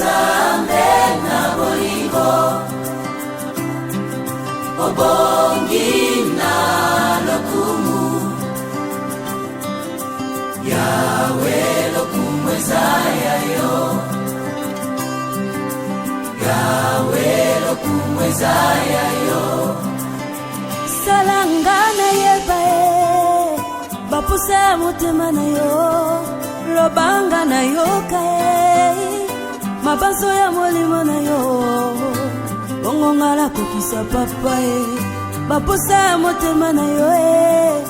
Nzambe na bolingo obongi na lokumu Yawe lokumu ezayayo Yawe lokumu ezayayo Salangana yebae bapusa motema na yo lobanga na yo kae mabaso ya molimo na yo bongo ngala kokisa papa bapusa motema na yo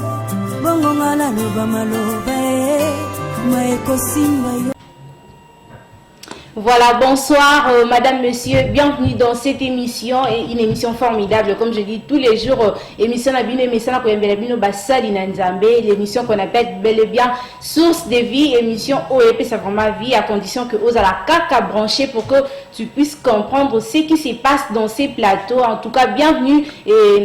bongo ngala loba maloba maekosimba yo. Voilà, bonsoir madame, monsieur, bienvenue dans cette émission, et une émission formidable, comme je dis tous les jours, émission Nabino, émission l'émission qu'on appelle bel et bien Source de vie, émission OEP, c'est vraiment vie, à condition que vous avez la caca branchée pour que tu puisses comprendre ce qui se passe dans ces plateaux. En tout cas, bienvenue, et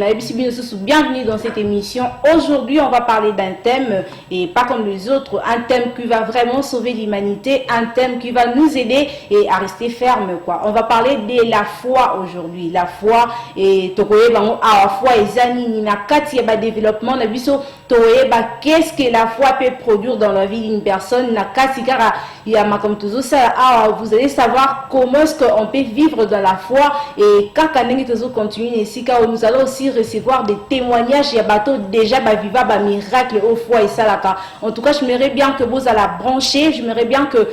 bienvenue dans cette émission. Aujourd'hui, on va parler d'un thème, et pas comme les autres, un thème qui va vraiment sauver l'humanité, un thème qui va nous aider et à rester ferme, quoi. On va parler de la foi aujourd'hui. La foi et tokoyeba à la foi ezani ni na kati ya développement na biso toyeba qu'est-ce que la foi peut produire dans la vie d'une personne na kati kara ya makom toujours ça. Vous allez savoir comment est-ce qu'on peut vivre dans la foi et quand kanengi toujours continuer ici car nous allons aussi recevoir des témoignages ya bateau déjà ba viva ba miracle au foi et ça là. En tout cas, j'aimerais bien que vous allez brancher, j'aimerais bien que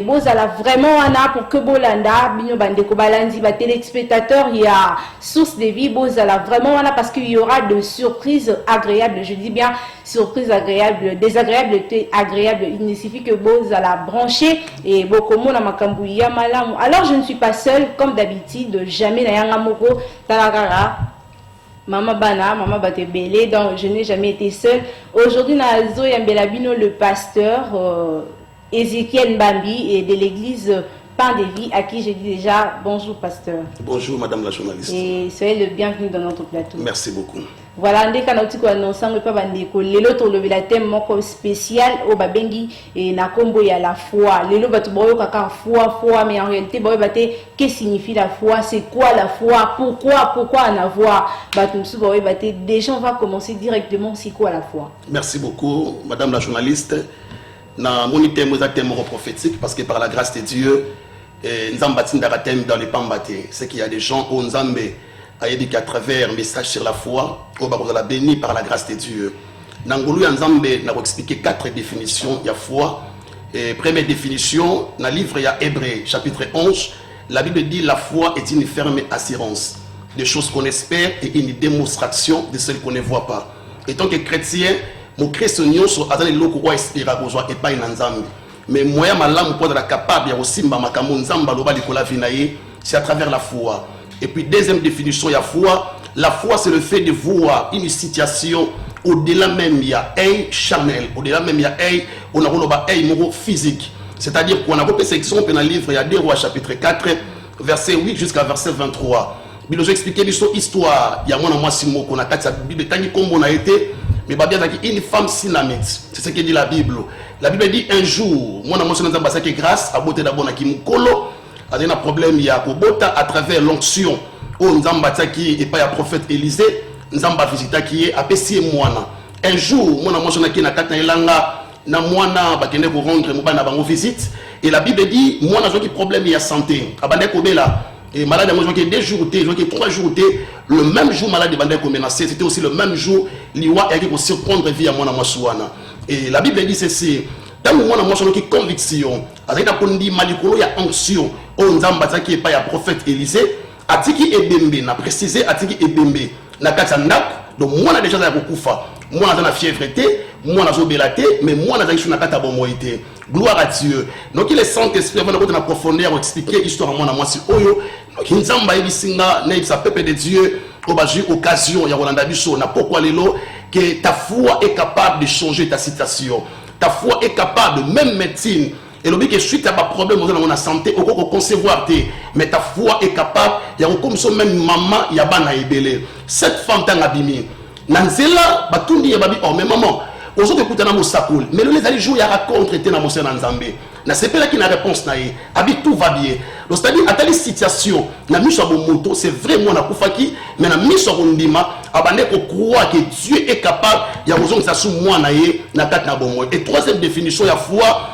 vous allez vraiment pour que Bolanda, Bino Bandeko Balandi, ba téléspectateurs, il y a Source de vie, Bozala, vraiment là parce qu'il y aura de surprises agréables, je dis bien surprises agréables, désagréables, agréables, il ne suffit que Bozala brancher et Bokomo na Makambouya Malamu. Alors je ne suis pas seule, comme d'habitude, jamais na Yangamoko, Talagara. Maman Bana, Maman Batebele, donc je n'ai jamais été seule. Aujourd'hui, Nazo Yambelabino, le pasteur, Ézéchiel Mbambi et de l'église Pain de Vie, à qui je dis déjà bonjour pasteur. Bonjour madame la journaliste. Et soyez le bienvenu dans notre plateau. Merci beaucoup. Voilà, ndeka na utiko annonçant le papa ndeko lelo to lever la thème moko spécial au babengi et na kombo ya la foi. Lelo batu boyo kaka foi mais en réalité boyo baté qu'est-ce signifie la foi, c'est quoi la foi, pourquoi en avoir. Batu msu boyo baté déjà on va commencer directement c'est quoi la foi. Merci beaucoup madame la journaliste. Na moni thème aux thèmes prophétiques parce que par la grâce de Dieu Nzamba tindara thème dans les pambaté, c'est qu'il y a des gens au Nzambe a dit qu'à travers un message sur la foi, on va la béni par la grâce de Dieu. Nangolu Nzambe n'a expliqué 4 définitions de la foi. Première définition, dans le livre Hébreux chapitre 11, la Bible dit la foi est une ferme assurance des choses qu'on espère et une démonstration de celles qu'on ne voit pas. Et tant que chrétien, mon chrétien sur azali loko wa espéra besoin et pas une Nzambe. Mais moi malamu pour être capable ya osimba makambo Nzamba loba likola vinaye, c'est à travers la foi. Et puis deuxième définition la foi c'est le fait de voir une situation au-delà même il y a un charnel, au-delà même il y a un on a un physique. C'est-à-dire qu'on a repéré cet exemple dans le livre il y a 2 Rois chapitre 4 verset 8 jusqu'à verset 23. Mais j'ai expliqué l'histoire, il y a moi Simo qu'on a quatre Bible tant comme on a été mais bien une femme synamite. C'est ce que dit la Bible. La Bible dit un jour, moi na mentionné ça que grâce à beauté d'abord na kimukolo a un problème il y a kobota à travers l'onction au Nzamba qui et pas le prophète Élisée Nzamba visita qui est apesi moana. Un jour moi na mentionné qui na kata elanga na moana bakende ko rendre mobana bango visite et la Bible dit moana zo qui problème il y a santé abande ko bela et malade moi qui 2 jours té qui 3 jours té le même jour malade bande ko menacé c'était aussi le même jour liwa et qui pour surprendre vie à moana masuana et la Bible dit ceci tant moi na mentionné qui conviction azaki na kondi malikolo ya onction o Nzamba qui est pas ya prophète Élisée atiki ebembe na préciser atiki ebembe na kata ndak donc moi na déjà ya kokufa moi na fièvre té moi na zo belate mais moi na zaki na kata bomoité gloire à Dieu donc il est Saint-Esprit va na profondeur expliquer histoire moi na moi si oyo donc Nzamba ebisinga na sa peuple de Dieu au baju occasion ya Rolanda biso na pourquoi lelo que ta foi est capable de changer ta situation, ta foi est capable de même médecine et le but que suite à un problème dans la santé au quoi concevoir mais ta foi est capable il y a comme ça même maman il y a bana ebele cette femme t'a abimi nanzela batundi ya babi oh mais maman aux autres écoutez na mosakol mais les allez jouer à contre était na mosena nzambe na sepela qui na réponse na ye abi tout va bien donc c'est-à-dire à telle situation na miso moto c'est vraiment na kufaki mais na miso ndima abande ko croire que Dieu est capable ya raison ça sous moi na ye na kat na bomo. Et troisième définition la foi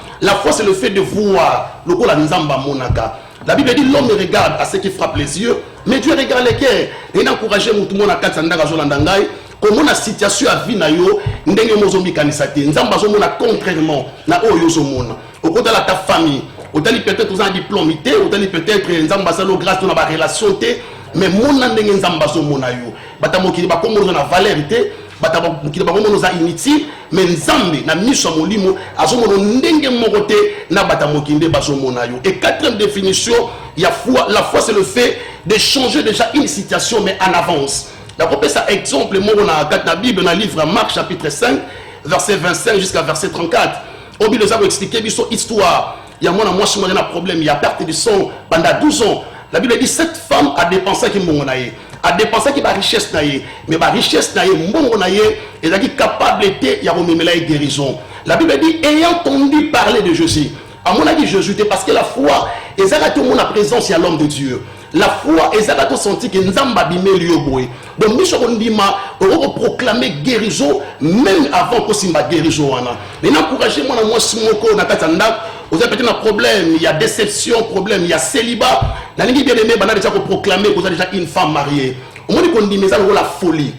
c'est le fait de voir le ko la nzamba monaka. La Bible dit l'homme regarde à ce qui frappe les yeux mais Dieu regarde les cœurs et n'encourager mutu mona kat sandaka zolanda ngai comme la situation à vie na yo ndenge mozombi kanisa te nzamba zo mona contrairement na oyo zo mona au côté de ta famille autant peut-être aux diplôme té autant peut-être nzamba salo grâce na ba relation té mais mona ndenge nzamba zo mona yo batamoki ba komo na valeur té batamoki ba komo za inutile mais nzambe na miso molimo azo mona ndenge moko té na batamoki nde bazo mona yo. Et quatrième définition il y a foi, la foi c'est le fait de changer déjà une situation mais en avance. D'accord, ça exemple, moi on a la Bible dans le livre Marc chapitre 5 verset 25 jusqu'à verset 34. Au Bible ça va expliquer son histoire. Il y a moi un problème, il y a perte de sang pendant 12 ans. La Bible dit cette femme a dépensé qui m'onaye, a dépensé qui ba richesse naie, mais ba richesse naie m'onaye et là qui capable était il y a rememela guérison. La Bible dit ayant entendu parler de Jésus. À mon avis Jésus parce que la foi et ça tout le monde a présence il y a l'homme de Dieu. La foi et ça a senti que nzamba bimeli boy. Donc nous sommes ndima on proclamer guérison même avant que simba guérison wana. Mais n'encourager moi simoko na katanda, vous avez peut-être un problème, il y a déception, problème, il y a célibat. Na lingi bien aimé bana déjà proclamer que vous avez déjà une femme mariée. Au moins qu'on dit mais ça la folie.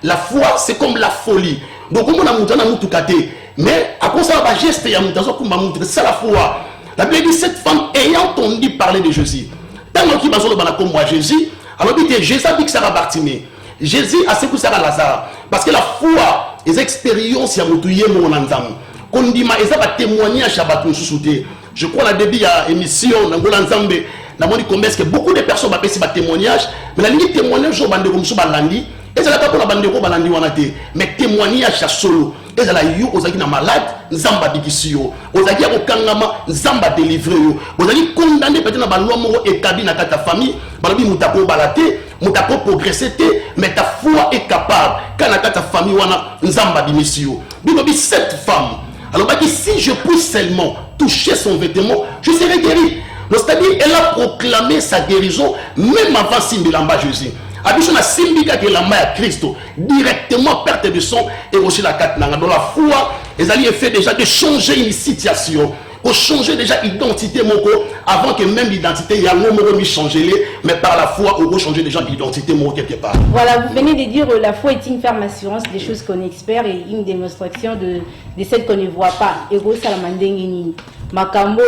La foi c'est comme la folie. Donc on a mutana mutukate mais à cause de la geste il y a mutazo kumba mutu c'est la foi. La Bible dit cette femme ayant entendu parler de Jésus. Tant qu'il va sur le comme moi Jésus, alors dit Jésus a dit que ça va Bartimée. Jésus a secoué ça à Lazare. Parce que la foi, les expériences, il y a moutouillé mon ensemble. Qu'on dit, mais ça va témoigner à Shabbat nous sous-souter. Je crois la début à émission, dans l'ensemble, dans mon commerce, que beaucoup de personnes m'appellent ce témoignage, mais la ligne témoignage, je bande comme ça, balandi, et ça n'a pas pour la bande de balandi, mais témoignage à solo. Et ça la yo, aux agues malade, Zamba dikisio, aux agues au kangama, Zamba délivré, aux agues condamné peut-être dans l'homme établi dans ta famille, balabi moutako balaté, moutako progressé, mais ta foi est capable, quand ta famille wana, Zamba dimisio. Bibi cette femme, alors si je puis seulement toucher son vêtement, je serai guéri. C'est-à-dire, elle a proclamé sa guérison même avant Simbilamba Jésus. Abisso na simbika que la main à Christ directement perte de sang et aussi la katnanga. Dans la foi, les alliés fait déjà de changer une situation, pour changer déjà identité moko avant que même l'identité y a l'homme changer mais par la foi on peut changer déjà l'identité moko quelque part. Voilà, vous venez de dire la foi est une ferme assurance des choses qu'on espère et une démonstration de celles qu'on ne voit pas. Et gros salamandengini. Makambo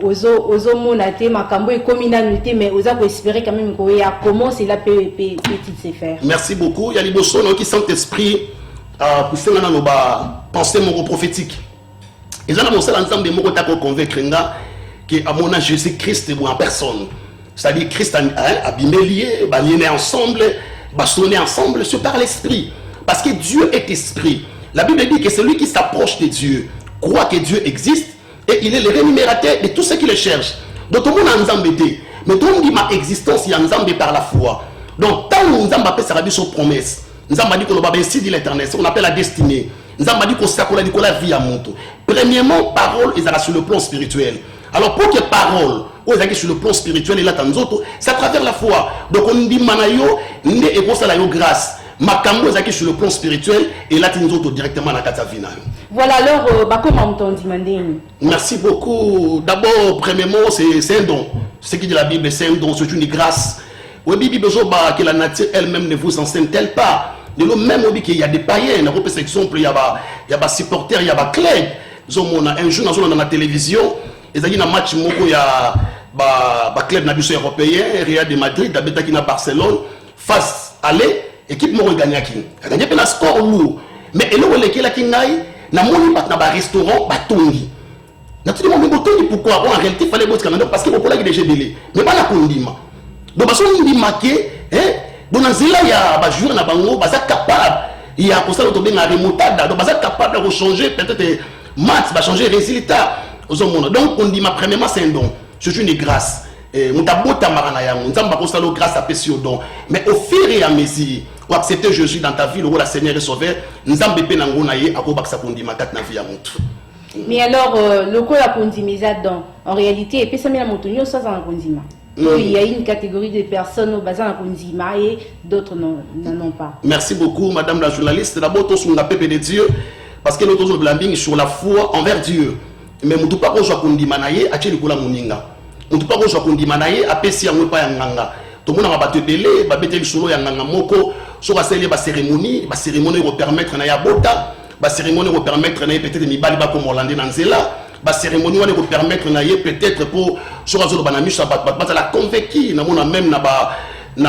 ozo monate makambo e communauté mais oza ko espérer quand même ko ya comment cela peut se faire. Merci beaucoup. Il y a les bossons qui sont esprit pour faire dans nos pensées mon prophétique. Et là, mon seul ensemble de mots qui convaincre que à mon âge Jésus Christ est en personne. C'est-à-dire Christ a abîmé lié, lié ensemble, bastonné ensemble, c'est par l'esprit. Parce que Dieu est esprit. La Bible dit que celui qui s'approche de Dieu croit que Dieu existe et il est le rémunérateur de tous ceux qui le cherchent. Donc tout le monde a ensemble été. Mais tout le monde dit ma existence est ensemble par la foi. Donc tant que nous avons appelé sa sur promesse, nous avons dit que nous avons ainsi dit l'éternel, c'est ce qu'on appelle la destinée. Nous avons dit que la vie à monter. Premièrement, parole, ils sont sur le plan spirituel. Alors pour que parole, ils sont sur le plan spirituel, et là, c'est à travers la foi. Donc on dit manayo, ne et pour ça la grâce. Makambo est sur le plan spirituel, et là, nous sommes directement dans la Katavina. Voilà, alors, comment on demandé? Merci beaucoup. D'abord, premièrement, c'est un don. Ce qui dit la Bible, c'est un don, c'est une grâce. Oui, Bible, que la nature elle-même ne vous enseigne-t-elle pas? De l'eau même, il y a des païens, par exemple, il y a des supporters, il y a des clubs. Un jour, dans la télévision, il y a un match, il y a un club européen, Real de Madrid, il y a Barcelone, face à aller, l'équipe m'a gagné. Il a gagné un score lourd. Mais il y a un restaurant, Batongi. Pourquoi? En réalité, il fallait que parce qu'il y a déjà délai. Mais pas la condima. Donc, il y a bon azila ya ba joueur na bango ba capable il y a comme ça tomber na remontada donc ba capable de changer peut-être match va changer résultat aux hommes. Donc on dit ma premièrement c'est un don, c'est une grâce mutabota marana yango nzamba ko salo grâce à pesio don mais au fur et à mesure ou accepter Jésus dans ta vie le roi Seigneur et Sauveur nzambe pe nango na ye akobakisa kondima kat na vie ya mutu. Mais alors le ko la kondimiza don en réalité et pesa mela moto nyo ça en kondima. Il y a une catégorie de personnes au bazar à kondima et d'autres n'en ont pas. Merci beaucoup madame la journaliste. D'abord tous on appelle de Dieu parce que l'autre blambing sur la foi envers Dieu. Mais mutu pa ko jwa kondima na ye ache likola muninga. Mutu pa ko jwa kondima na ye apesi yango pa ya nganga. To mona ba batebele ba beteli solo ya nganga moko so ba sele ba cérémonie ko permettre na ya bota ba cérémonie ko permettre na ye peut-être mibali ba ko molande na nzela ba cérémonie ko permettre na ye peut-être pour so ka zo ba na misha ba la convaincu na mona même na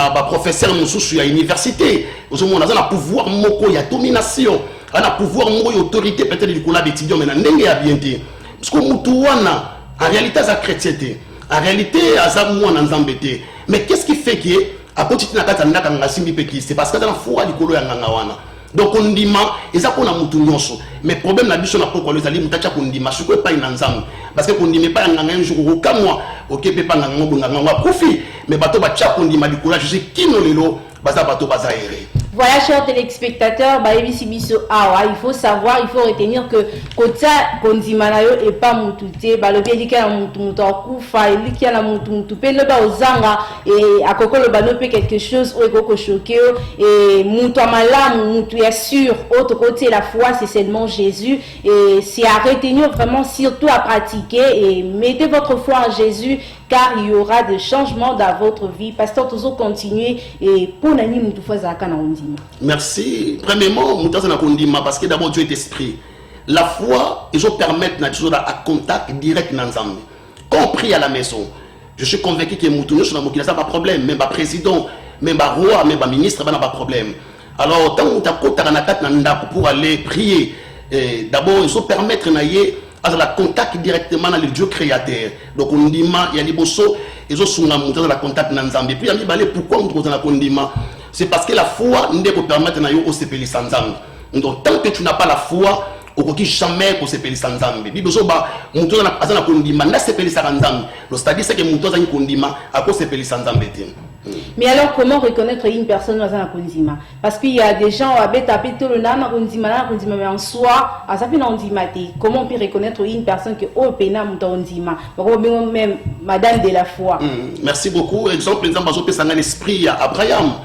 ba professeur mususu ya université ozo mona za na pouvoir moko ya domination ana pouvoir moko ya autorité peut-être likola d'étudiant mais na ndenge ya bienté parce que mutu wana en réalité za chrétienté en réalité aza mwana nzambe te. Mais qu'est-ce qui fait que à côté de nakata ndaka ngasimbi peki c'est parce que dans la foi likolo ya nganga wana donc on dit ma eza ko na mutu nyonso mais problème na biso na poko les ali mutacha ko ndima siko pa ina nzambe parce que ko ndime pa nganga un jour ko kamwa okepe pa nganga ngo nganga wa profi mais bato ba cha ko ndima likolo je sais kino lelo baza bato baza ere. Voilà, chers téléspectateurs, il faut savoir, il faut retenir que Kota Kondimanayo et pas Moutoute, le bien dit qu'il y a Moutoute Koufa, il y a Moutoute, le bas aux Zanga, et à Koko le bano peut quelque chose, ou Koko choqué, et Moutoamala, Moutou est sûr, autre côté, la foi, c'est seulement Jésus, et c'est à retenir vraiment, surtout à pratiquer, et mettez votre foi en Jésus, car il y aura des changements dans votre vie. Pasteur, toujours continuer, et pour Nani Moutoufa Zaka na Ondi. Merci. Premièrement, parce que d'abord Dieu est esprit. La foi, ils vont permettre à contact direct dans l'ensemble. Quand on prie à la maison, je suis convaincu que Moutounou, ça n'a pas de problème. Même le président, même le roi, même le ministre, ça n'a pas de problème. Alors, tant que pour aller prier, d'abord, ils vont permettre à la contact directement dans le Dieu créateur. Donc, on dit, il y a des bossos, ils ont la contact dans l'ensemble. Et puis, il y a pourquoi on trouve la condiment. C'est parce que la foi ne peut permettre de se payer sans âme. Donc, tant que tu n'as pas la foi, on ne peut jamais se payer sans âme. Mais alors, comment reconnaître une personne dans un kondima? Parce qu'il y a des gens qui ont tapé tout le nom, mais en soi, comment on peut reconnaître une personne qui est au pénal ou même madame de la foi? Merci beaucoup. Exemple, c'est un esprit à Abraham.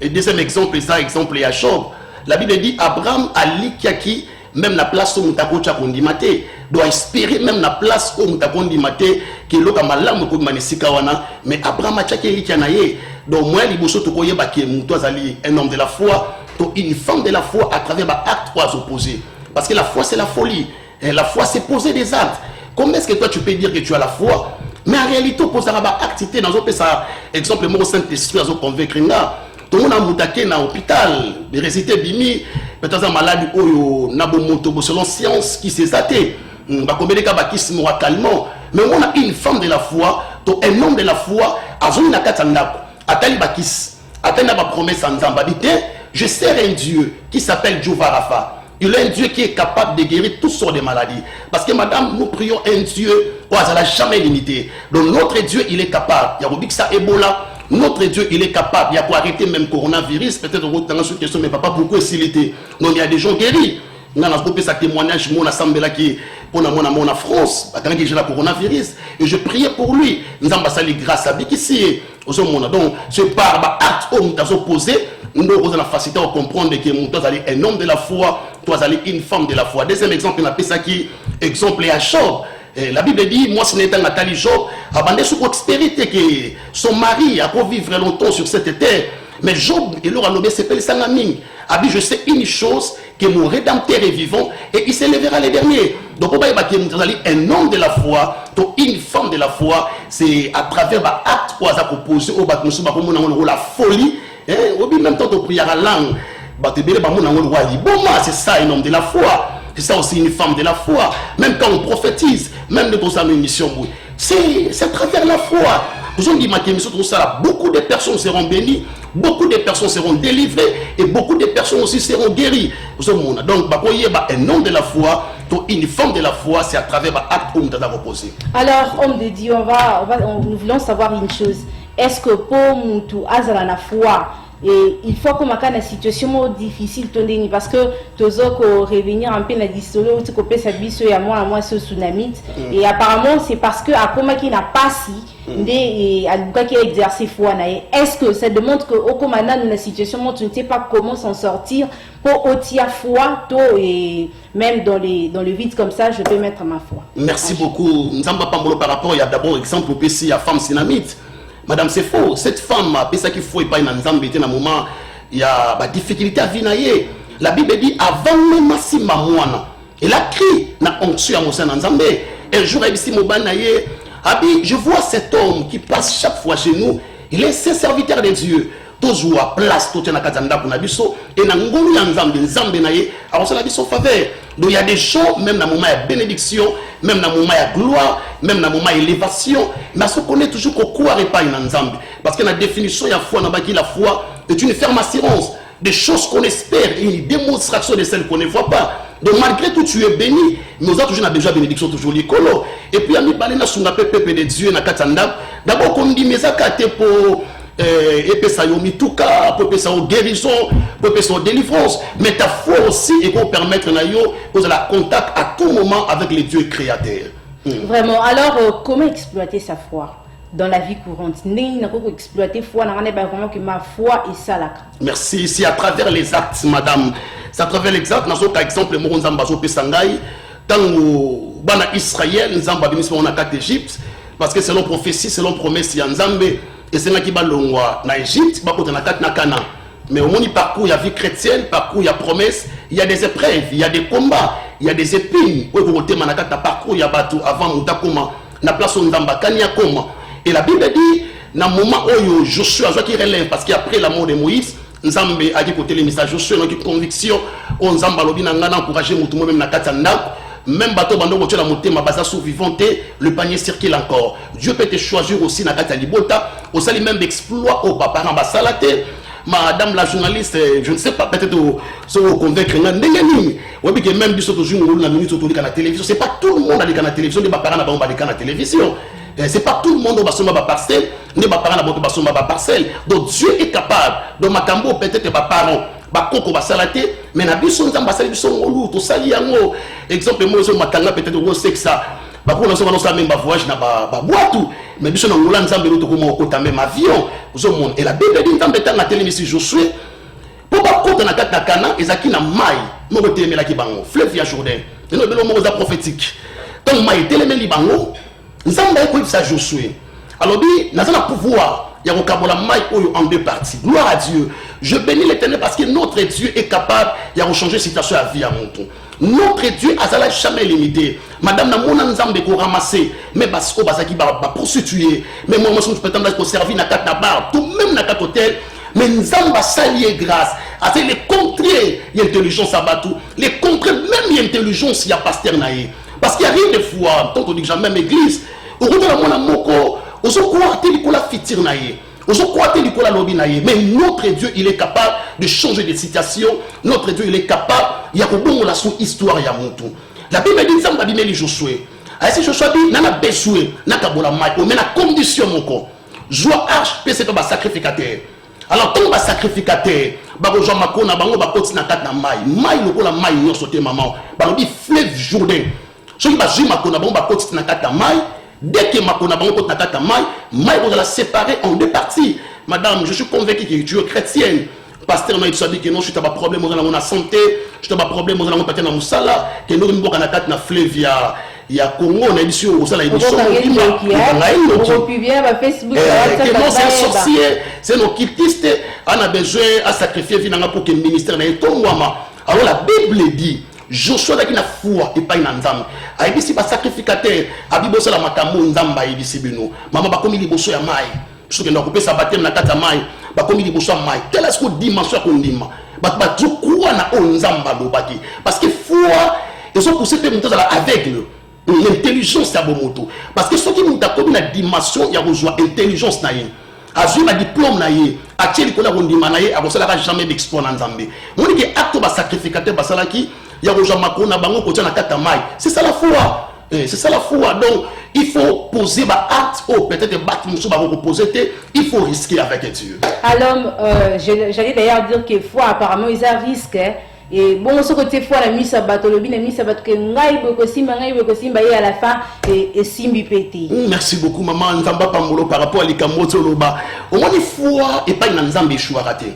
Et deuxième exemple, c'est exemple à Job. La Bible dit Abraham a likiaki même la place où mutako chakondimate doit espérer même la place où mutakondimate qui loka malamu ko manisika wana mais Abraham a chaki likianaye donc moi liboso to koyeba ki muto azali un homme de la foi to une femme de la foi à travers ba actes trois opposés parce que la foi c'est la folie et la foi c'est poser des actes. Comment est-ce que toi tu peux dire que tu as la foi mais en réalité poser ba acte dans un ça exemple mon Saint-Esprit azo convaincre nga tout le monde a moutaké dans l'hôpital, les récités bimi, peut-être un malade ou nabomoto selon science qui s'est zaté. Bah combien de cas qui se mourra calmement. Mais on a une femme de la foi, un homme de la foi, à zone na katandako, atali bakis, atali na promesse en zambabité. Je sers un Dieu qui s'appelle Jéhovah Rapha. Il est un Dieu qui est capable de guérir toutes sortes de maladies. Parce que madame, nous prions un Dieu, ça n'a jamais limité. Donc notre Dieu, il est capable. Il y a dit que ça Ebola. Notre Dieu, il est capable. Il y a pour arrêter même coronavirus. Peut-être que vous avez une question, mais papa, pourquoi s'il était? Donc il y a des gens guéris. On a coupé sa témoignage, mon assemblée là qui pour la France, quand j'ai le coronavirus, et je priais pour lui. Nous avons passé grâce à lui qui s'y donc ce par acte où nous avons posé, nous avons la facilité à comprendre que nous sommes un homme de la foi, nous sommes une femme de la foi. Deuxième exemple, on appelle ça qui exemple à Job. La Bible dit, moi, ce n'est pas Nathalie Job, abandonné sous prospérité que son mari a pu vivre longtemps sur cette terre. Mais Job, il leur a nommé, s'appelle Sangaming. A dit, je sais une chose, que mon rédempteur est vivant et il s'élèvera les derniers. Donc, on va dire un homme de la foi, une femme de la foi, c'est à travers l'acte quoi ça propose, la folie, ou même temps, on prie à la langue, c'est ça un homme de la foi. C'est ça aussi une femme de la foi. Même quand on prophétise, même dans sa mission, c'est à travers la foi. Beaucoup de personnes seront bénies, beaucoup de personnes seront délivrées et beaucoup de personnes aussi seront guéries. Donc, un homme de la foi, une forme de la foi, c'est à travers l'acte où nous avons reposé. Alors, homme de Dieu, nous voulons savoir une chose. Est-ce que pour Moutou, Azala la foi, et il faut qu'on ait une situation difficile parce que tous revenir un peu dans l'histoire où tu peux s'habiller et à moi ce tsunami et apparemment c'est parce que à comment qui n'a pas si et à Luka qui a exercé foi. Est-ce que ça demande que au commandant dans la situation où tu ne sais pas comment s'en sortir pour ôter foi et même dans le vide comme ça je peux mettre ma foi. Merci beaucoup. Nous avons pas par rapport il y a d'abord exemple au PC à femme synamite. Madame, c'est faux. Cette femme, ça qu'il faut, il y a un moment, il y a des difficultés à vivre. La Bible dit, avant même si ma moine, elle a crié, n'a onction à Moussa Nzambe. Un jour, je vois cet homme qui passe chaque fois chez nous, il est un serviteur de Dieu. Toujours à place, tout na kazanda pour nabiso et na ngolu ya nzambe na ye, alors ça la biso faveur. Donc il y a des gens, même dans le moment de bénédiction, même dans le moment de gloire, même dans le moment d'élévation, mais on connaît toujours qu'on croit pas dans Nzambe. Parce que la définition de la foi, la foi est une ferme assurance des choses qu'on espère et une démonstration de celles qu'on ne voit pas. Donc malgré tout, tu es béni, mais nous avons toujours déjà bénédiction, toujours l'écolo. Et puis, à mi balena sunga peuple de Dieu na katanda. D'abord, comme dit, mais ça pour et puis ça y mituka, pour ça guérison, pour ça délivrance, mais ta foi aussi et pour permettre na yo vous avez contact à tout moment avec les dieux créateurs. Vraiment. Alors comment exploiter sa foi dans la vie courante? N'est pas exploiter foi, n'a pas vraiment que ma foi est ça là. Merci. C'est à travers les actes, madame. C'est à travers les actes. Dans un exemple, le Moron Zambazo Pesangai, dans bana Israël, Nzamba binismo on a quatre Égypte, parce que selon prophétie, selon promesse, il y a Nzambe. Et c'est là qui va l'ongwa en Égypte, bah quand on a quatre na Canaan. Mais au monde il parcourt, il y a vie chrétienne, parcours, il y a promesse, il y a des épreuves, il y a des combats, il y a des épines. Oui, pour côté manakata parcours, il y a bateau avant Moutakoma, na place on Nzamba Kania Koma. Et la Bible dit, dans le moment où Joshua qui relève, parce qu'après la mort de Moïse, Nzambe a dit côté les messages Joshua, donc une conviction, on Nzamba lobi na ngana encourager Moutoumou même na katanda. Même bateau bando voiture la montée ma base survivante le panier circule encore. Dieu peut te choisir aussi na kata libota au sali même d'exploit au papa na basalate. Madame la journaliste, je ne sais pas peut-être se convaincre n'engeni. Oui bien même du toujours nous na minute autour de la télévision, c'est pas tout le monde à la télévision des parents na ba de la télévision. C'est pas tout le monde qui va parcelle, ne va pas la parcelle. Donc Dieu est capable. Donc Makambo peut-être pas parents. Bakoko basalaté mais na biso nzamba sali biso ngolu to sali yango exemple moi zo matanga peut-être au sexa bakoko na so ba même ba voyage na ba boatu mais biso na ngula nzambe to ko mo kota même avion zo monde et la Bible dit nzambe tanga télémission Josué pour ba kota na kata kana ezaki na mai mo ko télemela ki bango fleuve ya Jourdain et no belo mo za prophétique donc mai télemeli bango nzambe ko sa Josué alors bi na za pouvoir il y a en deux parties. Gloire à Dieu. Je bénis l'Éternel parce que notre Dieu est capable de changer la situation à vie à mon tour. Notre Dieu n'a jamais limité. Madame, n'a nzambe ko ramasser, mais basko basaki ba prostituer, mais moi je peux t'entendre servir na kat na bar, tout même na kat hôtel, mais nzamba salier grâce. C'est les contrées l'intelligence à batou, les contrées même l'intelligence il y a pasteur naïe. Parce qu'il y a rien de foi, tant qu'on dit jamais église, au retour de mon amoko mais notre Dieu il est capable de changer de situation. Notre Dieu il est capable il y a beaucoup la sous histoire ya mutu. La Bible dit ça m'a dit Josué. Si Josué dit nana besoin naka bola mai o mena condition moko joie arche pese to ba sacrificateur. Alors ton ba sacrificateur ba ko joma ko na bango ba koti na kat na mai lokola mai nyonso te maman ba di fleuve Jourdain. So ba jima ko na bango ba koti na kat na mai. Dès que Makona Bango Nakata Maï, on va la séparer en deux parties. Madame, je suis convaincu que tu es chrétienne. Pasteur, il a dit que non, je n'ai pas de problème dans la santé, je n'ai pas de problème dans la patin dans le sala, que nous avons un fleuve, il y a Congo, on a dit sur la émission. C'est un sorcier, c'est nos cultistes, on a besoin à sacrifier pour que le ministère n'ait pas. Alors la Bible dit. Joshua qui na foi et pas na nzambe aibi si ba sacrificateur abibo sala makambo nzamba aibi sibino mama ba komi liboso ya mai so ke ndako pesa baptême na kata mai ba komi liboso ya mai quelle est ce dimension ko ndima ba tukua na o nzamba lobaki parce que foi ils sont poussés te monter avec l'intelligence ya bomoto parce que ce qui nous takobi na dimension ya rejoindre intelligence na yin azui ma diplôme na ye atieli ko na ndima na ye abosala jamais d'exploit na nzambe moni ke acte ba sacrificateur basala ki ya ko jamako na bango ko tana kata mai. C'est ça la foi. C'est ça la foi. Donc, il faut poser ma acte, peut-être battre mon va poser, il faut risquer avec Dieu. Alors, j'allais d'ailleurs dire que foi, apparemment, ils ont risqué. Et bon, ce côté foi, la mise à bateau, le bien, la mise à bateau, que ngai bokosimba, et à la fin, et simbi pété. Merci beaucoup, maman. Nzamba Pamolo par rapport à l'Ikamoto Loba. Au moins, il faut, et pas une Nzambe échoua raté.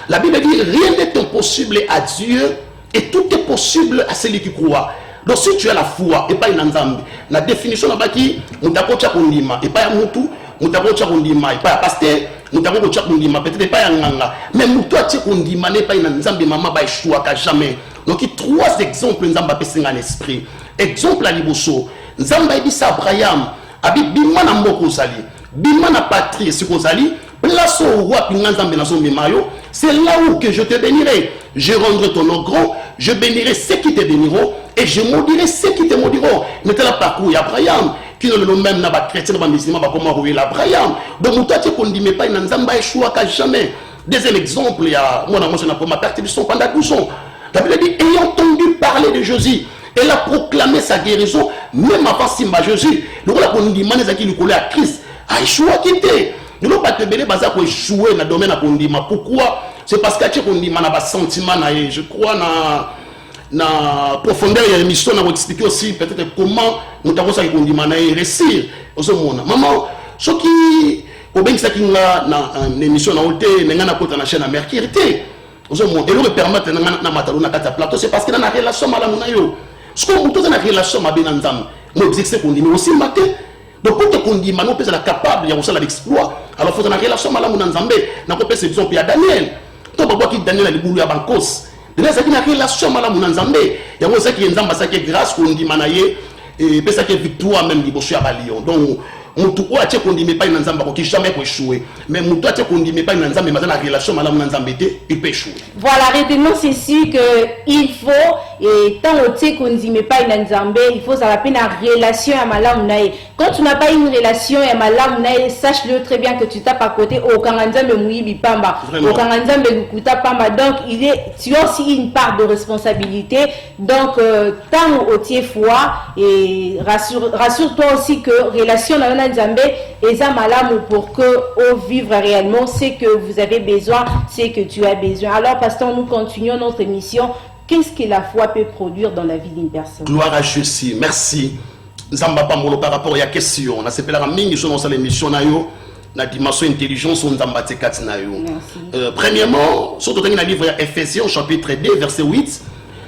La Bible dit rien n'est impossible à Dieu, et tout est possible à celui qui croit. Donc si tu as la foi et pas une nzambe, la définition là-bas qui mutako cha kundima et pas ya mutu, mutako cha kundima et pas ya pasteur, mutako cha kundima peut-être pas ya nganga, mais mutu cha kundima n'est pas une nzambe maman ba échoua ka jamais. Donc il trois exemples nzamba pesinga en esprit. Exemple à liboso, nzamba ibisa Abraham, abi bimana mboko zali, bimana patrie sikozali, place au roi pinganzambe na zombe mayo, c'est là où que je te bénirai. Je rendrai ton nom grand, je bénirai ceux qui te béniront et je maudirai ceux qui te maudiront. Mettez la parcours Abraham, qui ne le même n'a pas chrétien, n'a pas musulman, pas comment rouler l'Abraham. Donc, nous qu'on dit, mais pas une nzamba échoua qu'à jamais. Deuxième exemple, il y a mon amour, c'est ma perte du son pendant 12 ans. La Bible dit, ayant entendu parler de Jésus, elle a proclamé sa guérison, même avant Simba Jésus. Donc, là, qu'on dit, mané qui lui collait à Christ, a échoué quitté. Nous n'avons pas te béné, parce qu'on échoué dans le domaine à Kondima. Pourquoi? C'est parce que tu as un sentiment, je crois, na profondeur de l'émission, on va expliquer aussi peut-être comment nous avons réussir. Maman, ce qui au bien que une émission na hote na kota na chaîne américaine et le permettre na matalo na kata plateau, c'est parce que dans la relation malamu na yo ce qu'on dans la relation ma bien nzam moi objectif qu'on dit aussi matin. Donc pour te condimner on peut être capable ya osala l'exploit. Alors faut dans la relation malamu na nzambe na ko pese disons puis Daniel to babo ki Daniel libulu ya bankos de là ça qui na relation malamu na nzambe ya ko ça qui nzamba ça qui grâce condimner na ye et pesa qui victoire même liboso ya balion. Donc mutu o atie kondime pas nzamba ko jamais ko échouer mais mutu atie kondime pas nzamba mais dans la relation malamu na nzambe il peut échouer. Voilà, retenons ceci que il faut et tant o tie kondime pas nzamba il faut ça la peine en relation à malamu na. Quand tu n'as pas une relation à malamu na, sache-le très bien que tu tapes à côté au kanganzambe muibi pamba au kanganzambe lukuta pamba. Donc tu as aussi une part de responsabilité. Donc tant o tie foi et rassure-toi aussi que relation na Nzambe et ça malamu pour que au vivre réellement c'est que vous avez besoin, c'est que tu as besoin. Alors pasteur, nous continuons notre émission. Qu'est-ce que la foi peut produire dans la vie d'une personne? Gloire à Jésus. Merci. Nzamba Pamolo par rapport à la question. On a s'appelé la mingi sur notre émission na yo na dimension intelligence on nzamba tekati na yo. Premièrement, surtout dans le livre Ephésiens chapitre 2 verset 8,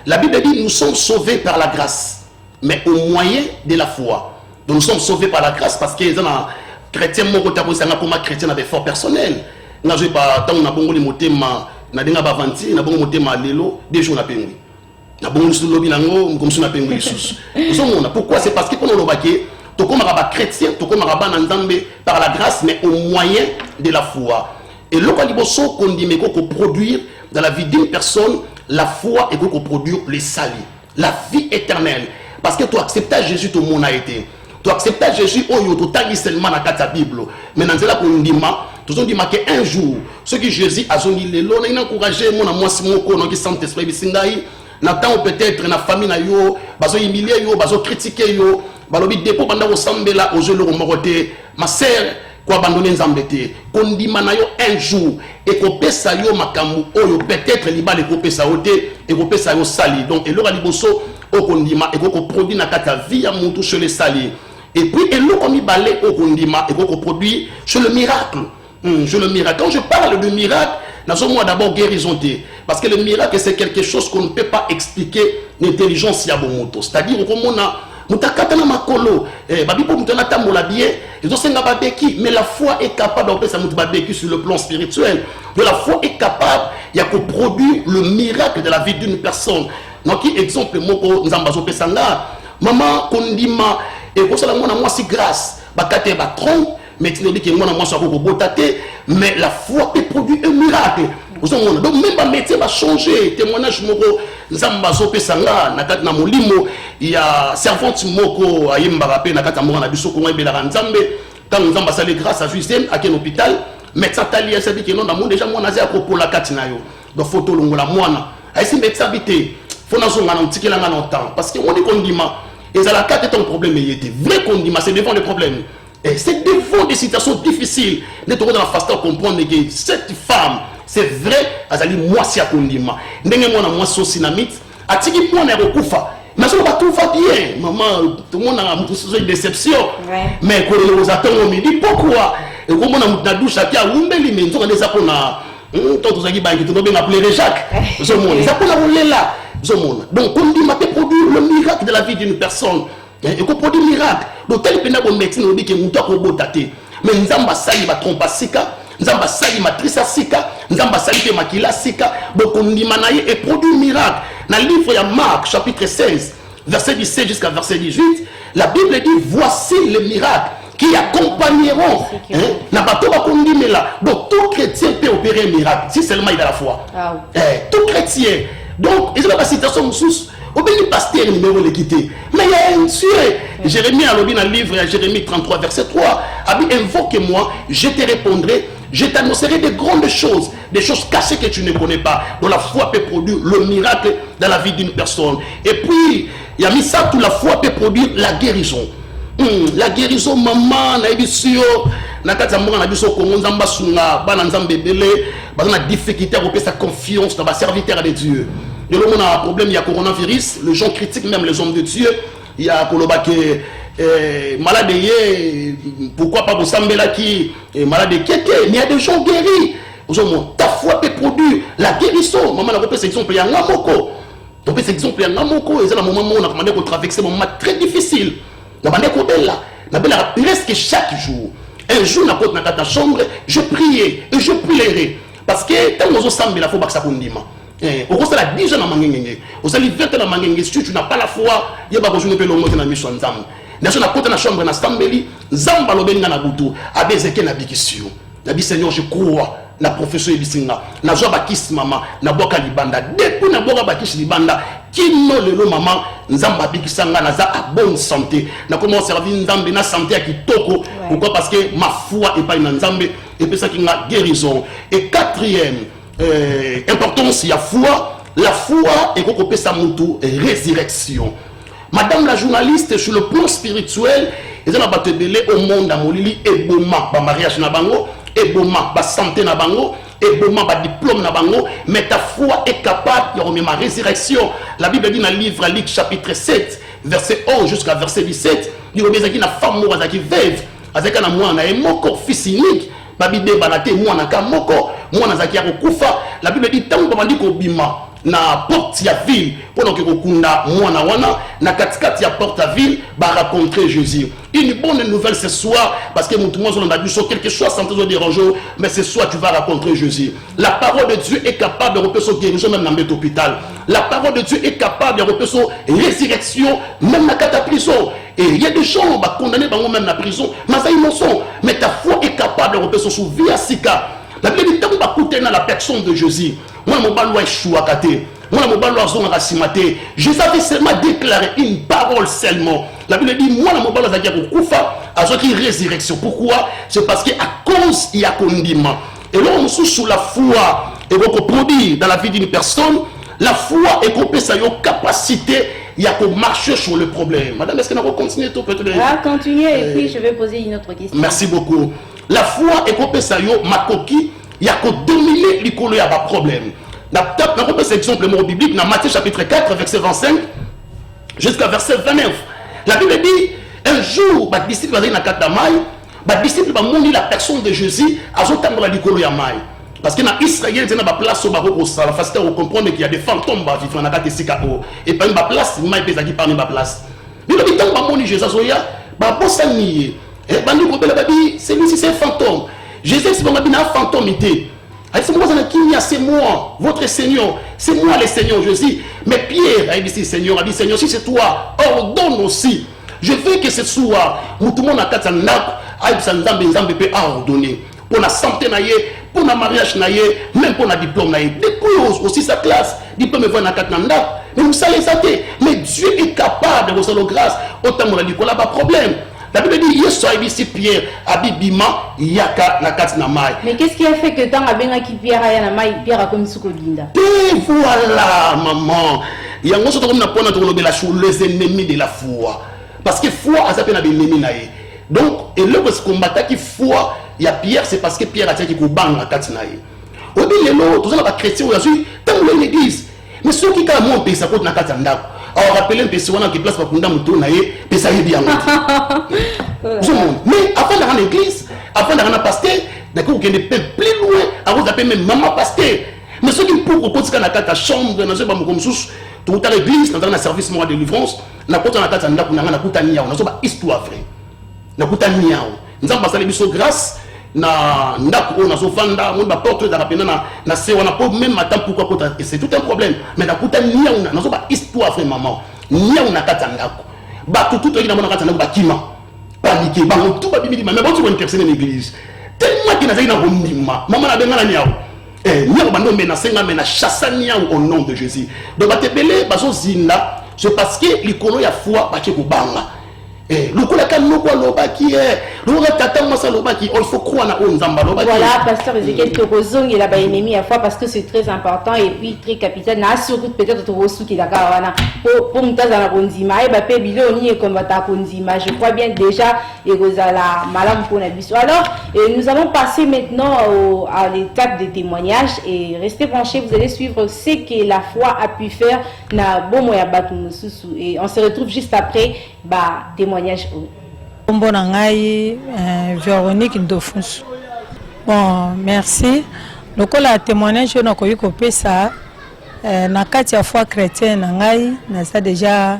la Bible dit nous sommes sauvés par la grâce mais au moyen de la foi. Donc nous sommes sauvés par la grâce parce que les chrétiens comme chrétiens avec fort personnel. Nous n'avons pas tant na bongo les motema na denga bavanti na bongo motema lelo des jours na pengui. Na bongo sur lobi nango comme sur na pengui sous. Pourquoi? C'est parce que quand on l'obake to comme raba chrétien to comme raba nzambe par la grâce mais au moyen de la foi. Et le kaliboso qu'on dit mais qu'on produire dans la vie d'une personne la foi et qu'on produire les salut, la vie éternelle. Parce que tu acceptes Jésus tout le monde a été. Tu acceptes Jésus, tu t'as seulement dans la Bible. Mais dans la Kondima, tu as dit qu'un jour, ceux qui Jésus a dit, ils ont encouragé mon amour, mon qui sent esprit, n'attend peut-être la famille, ils ont humilié, ils ont critiqué, ils ont dit, dépôt pendant au Sambela, aux yeux de Moroté, ma sœur, quoi abandonner Nzambete, Kondima na yo un jour, et qu'on peut ça yo makamu, peut-être liba les copés ça et qu'on peut ça yo sali. Donc, et leur aliboso, au Kondima, et qu'on produit na kata vie à mon tout chez les salis. Et puis, et l'eau comme il balait au Kondima, et qu'on produit sur le miracle. Sur le miracle. Quand je parle de miracle, nous sommes d'abord guérison. Parce que le miracle, c'est quelque chose qu'on ne peut pas expliquer l'intelligence yabomoto. C'est-à-dire, comme on a, mutakatana makolo, babi pour mutanata molabie, ils ont senga babeki, mais la foi est capable d'opérer sa mutababeki sur le plan spirituel. De la foi est capable, il y a qu'on produit le miracle de la vie d'une personne. Donc, exemple, moko nzambazo pesanga, maman Kondima, et pour cela, moi, c'est grâce. Bakate ba trompe, mais tu dis que moi, ça va botater, mais la foi peut produire un miracle. Donc, même le métier va changer. Témoignage, moko, Zambazo Pesanga, Nakat na Molimo, il y a servante moko, Ayembarape, Nakat Amora, Nabiso, Konga, Bela Nzambe, quand nous avons passé grâce à Justin, à quel hôpital, médecin Talia, ça dit que non, déjà, moi, on a à propos la Katinayo, donc photo longo la moine. Aïsi médecin habité. faut nous en antiquer là dans temps parce que on dit condiment et ça la carte ton problème il était vrai condiment c'est devant les problèmes et c'est devant des situations difficiles de trouver dans la façon de comprendre que cette femme c'est vrai azali moi si a condiment ndenge moi na moi sauce dynamite atiki moi na recouffa mais ça va tout va bien maman tout le monde a une déception mais quand les attendent au midi pourquoi et comme on a na douche à kia umbeli mais on a ça qu'on a tout ça qui banque tout bien appeler Jacques ce monde ça qu'on a roulé là ce monde donc on dit m'a produit le miracle de la vie d'une personne et qu'on produit miracle donc tel pena bon médecine on dit que muto ko botate mais nzamba sali ba trompa sika nzamba sali matrice sika nzamba sali pe makila sika donc on dit manaye et produit miracle dans le livre de Marc chapitre 16 verset 17 jusqu'à verset 18 la Bible dit voici les miracles qui accompagneront na bato ba kondimé là donc tout chrétien peut opérer un miracle si seulement il a la foi tout chrétien donc ils ont la citation sous au béni pasteur numéro l'équité mais il y a un Dieu Jérémie a lobby dans le livre Jérémie 33 verset 3 a dit invoque-moi je te répondrai je t'annoncerai des grandes choses des choses cachées que tu ne connais pas dont la foi peut produire le miracle dans la vie d'une personne et puis il y a mis ça tout la foi peut produire la guérison la guérison maman na ebisio na kata mbonga na biso ko nzamba sunga bana nzambe belé bana difficulté à repérer sa confiance dans ba serviteur de Dieu de l'homme a un problème il y a coronavirus les gens critiquent même les hommes de Dieu il y a koloba que malade pourquoi pas vous sambela qui malade keke mais il y a des gens guéris aux hommes ta foi peut produire la guérison maman na repérer cet exemple il y a ngamoko donc cet exemple il y a ngamoko et c'est le moment où on a demandé qu'on traverser un moment très difficile na bella presque chaque jour un jour na porte na ta chambre je priais et je prierai parce que tant nous ensemble la faut pas que ça kondima au reste la 10 ans na mangengenge au sali 20 ans na mangengenge si tu n'as pas la foi il va besoin de le monter na mission nzambe na na porte na chambre na sambeli nzamba lobenga na butu abezeke na bikisio na bi Seigneur je crois na professeur ebisinga na zo bakisi mama na boka libanda depuis na boka bakisi libanda kino lelo mama nzamba bikisanga na za a bonne santé na comment servir nzambe na santé à kitoko pourquoi parce que ma foi est pas une nzambe et puis ça qui a guérison et quatrième importance il y a foi la foi et qu'on peut sa mutu résurrection madame la journaliste sur le plan spirituel ils ont battu belé au monde à molili et boma ba mariage na bango et boma ba santé na bango et boma ba diplôme na bango mais ta foi est capable de remettre ma résurrection la Bible dit dans le livre Luc chapitre 7 verset 11 jusqu'à verset 17 il remet qui na femme moko qui veuve azaka na mwana et moko fils unique babi de banate mwana ka moko mwana zaki akufa la Bible dit tant ko bandi ko bima na porte ya ville pendant que kokunda mwana wana na katikati ya porte ya ville ba rencontrer Jésus une bonne nouvelle ce soir parce que mon tout monde a dit quelque chose sans te déranger mais ce soir tu vas rencontrer Jésus la parole de Dieu est capable de repérer son guérison même dans l'hôpital la parole de Dieu est capable de repérer son résurrection même dans la prison et il y a des gens bah condamnés par même la prison mais ça innocent mais ta foi est capable de repérer son vie à sika la Bible dit tant que écouter dans la personne de Jésus moi mon ballon est chouakate moi mon ballon est rasimate Jésus avait seulement déclaré une parole seulement la Bible dit moi mon ballon est koufa à ce qui résurrection pourquoi c'est parce que à cause il y a condiment et là on sous la foi et qu'on produit dans la vie d'une personne la foi est qu'on peut sa capacité il y a qu'on marcher sur le problème madame est-ce qu'on va continuer tout peut-être continuer et puis je vais poser une autre question merci beaucoup la foi est qu'on peut sa ma coquille il y a qu'on dominer l'école il y a pas problème na repère cet exemple mot biblique dans Matthieu chapitre 4 verset 25 jusqu'à verset 29 la Bible dit un jour les disciples va na kata mai les disciples va monter la personne de Jésus azotambola l'école ya mai parce que dans Israël il y a une place au Maroc ça la facilité à comprendre qu'il y a des fantômes va vivre na kata sikao et pas une place mai pesa qui parmi ma place il dit tant va monter Jésus azoya ba bosani et ba nous kopela babi c'est lui c'est un fantôme Jésus c'est pas un fantôme était c'est moi, votre Seigneur, c'est moi le Seigneur Jésus. Mais Pierre a dit Seigneur, si c'est toi, ordonne aussi. Je veux que ce soit, tout le monde a ordonné. Pour la santé, pour le mariage, même pour le diplôme. Depuis aussi sa classe, diplôme est venu à mais vous savez ça. Mais Dieu est capable de vous faire grâce. Autant que dit qu'on n'a pas de problème. La Bible dit ici Pierre abibima yaka na kati na mai. Mais qu'est-ce qui a fait que tant abenga ki Pierre aya na mai Pierre a comme suko dinda? Et voilà maman. Il y a un autre comme les ennemis de la foi. Parce que foi, ça s'appelle l'ennemi. Donc, et là, parce qu'on combat qui foi, il y a Pierre, c'est parce que Pierre a dit qu'il faut bang à Katinaï. Au bout de l'autre, tout ça, les chrétiens, aujourd'hui, tant que l'église, mais ceux qui ont monté, ça compte dans Katanda. Alors, rappelez un peu, si on a qui place pour qu'on a monté, puis ça y est bien. Mais avant d'aller à l'église, avant d'aller à pasteur, d'accord, qu'on est plus loin, avant d'appeler même maman pasteur. Mais ceux qui pour qu'on dans la chambre, dans un comme sous, tout à l'église, dans un service moral de délivrance, na kota na kata ndako na kuta niao, na so ba histoire vrai. Na kuta niao. Nous avons passé les biso grâce na ndako on a so fanda, on ba porte da rapena na se on a pas même matin pourquoi kota et c'est tout un problème. Mais na kuta niao na so ba histoire vrai maman. Niao na kata ndako. Ba tout na kata ndako ba kima. Paniquer, ba tout ba bibi mais bon tu vois une personne dans l'église. Tellement qu'il n'a rien à rondima. Maman na benga na niao. Niao bando mena senga mena chassa niao au nom de Jésus. Donc ba te belé ba so zinda, c'est parce que l'icône ya foi ba ko banga. Le coup la canne quoi loba qui est le tata masa loba qui il faut croire na onzamba loba. Voilà pasteur Ezekiel Torozong il a ba ennemi à foi parce que c'est très important et puis très capital na surtout peut-être Torosu qui d'accord wana pour mutaza na konzima et ba pe biloni et combattre konzima je crois bien déjà et rozala malam pour na biso. Alors nous allons passer maintenant à l'étape des témoignages et restez branchés, vous allez suivre ce que la foi a pu faire na bomo ya batu mususu et on se retrouve juste après ba témoignage. Bon, Véronique Ndofunsu. Bon, merci. Donc, la témoignage, on a connu que ça, na kati foi chrétienne, na ça déjà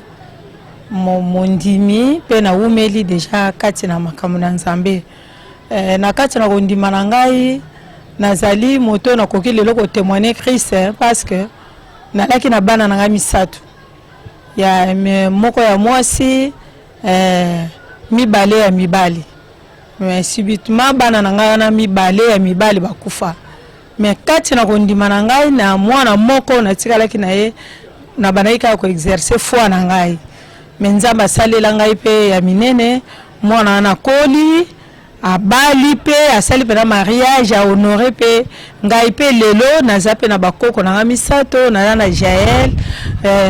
mon dimi, pe na umeli déjà kati na makamuna nzambe. Na kati na kondima na ngai, nazali moto na koki lelo ko témoigner Christ parce que na laki na bana na ngai misatu. Ya moko ya mwasi mibale ya mibali mais subitement bana na ngai na mibale ya mibali bakufa mais kati na kondima na ngai na mwana moko na tikalaki na ye na banaika ko exercer foi na ngai mais nzamba asalela ngai pe ya minene mwana na koli abali pe asali pe na mariage a honoré pe ngai pe lelo naza pe na bakoko na ngai misato na Jaël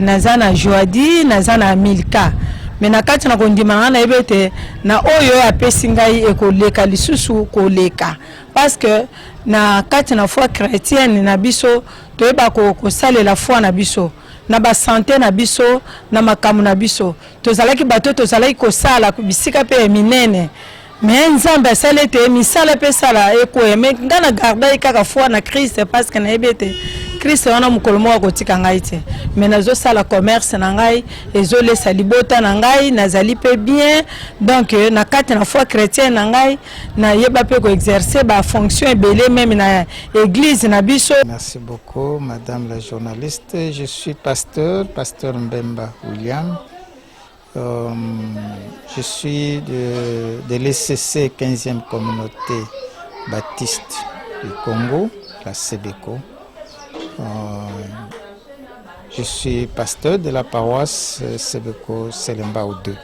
na Joadi na Milka. Mais na kati na kondima na ebete na oyo apesi ngai ekoleka lisusu koleka parce que na kati na foi chrétienne na biso toyeba ko salela foi na biso na ba santé na biso na makamu na biso tozalaki bato tozalaki ko sala kubisika pe minene mais nzambe salete misala pe sala ekoyeme ngana garda kaka foi na Christ parce que na ebete Christ wana mukolomo wa kotika ngai te mais nazo sala commerce na ngai ezolesa libota na ngai nazali pe bien donc na kati na foi chrétienne na ngai na yeba pe ko exercer ba fonction ebele même na église na biso. Merci beaucoup madame la journaliste. Je suis pasteur Mbemba William. Je suis de l'ECC 15e communauté baptiste du Congo, la Sebeko. Je suis pasteur de la paroisse Sebeko Selemba 2.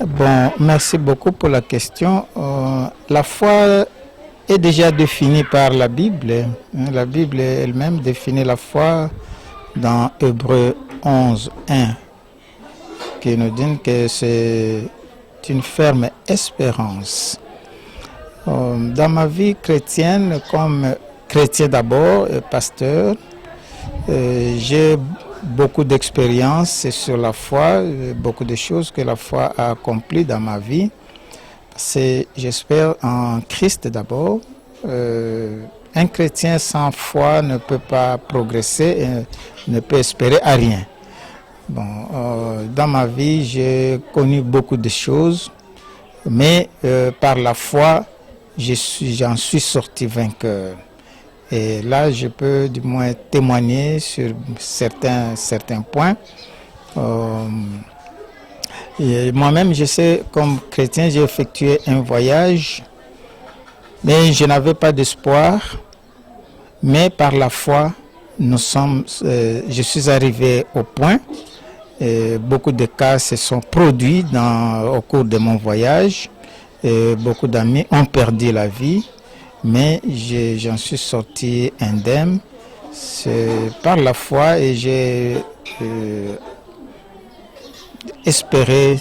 Bon, merci beaucoup pour la question. La foi est déjà définie par la Bible. La Bible elle-même définit la foi dans Hébreux 11:1, qui nous dit que c'est une ferme espérance. Dans ma vie chrétienne, comme chrétien d'abord, pasteur, j'ai beaucoup d'expérience sur la foi, beaucoup de choses que la foi a accomplies dans ma vie. J'espère en Christ d'abord. Un chrétien sans foi ne peut pas progresser et ne peut espérer à rien. Bon, dans ma vie, j'ai connu beaucoup de choses, mais par la foi, j'en suis sorti vainqueur. Et là, je peux du moins témoigner sur certains points. Moi-même, je sais, comme chrétien, j'ai effectué un voyage, mais je n'avais pas d'espoir. Mais par la foi, je suis arrivé au point. Et beaucoup de cas se sont produits au cours de mon voyage. Et beaucoup d'amis ont perdu la vie. Mais j'en suis sorti indemne. C'est par la foi et j'ai espéré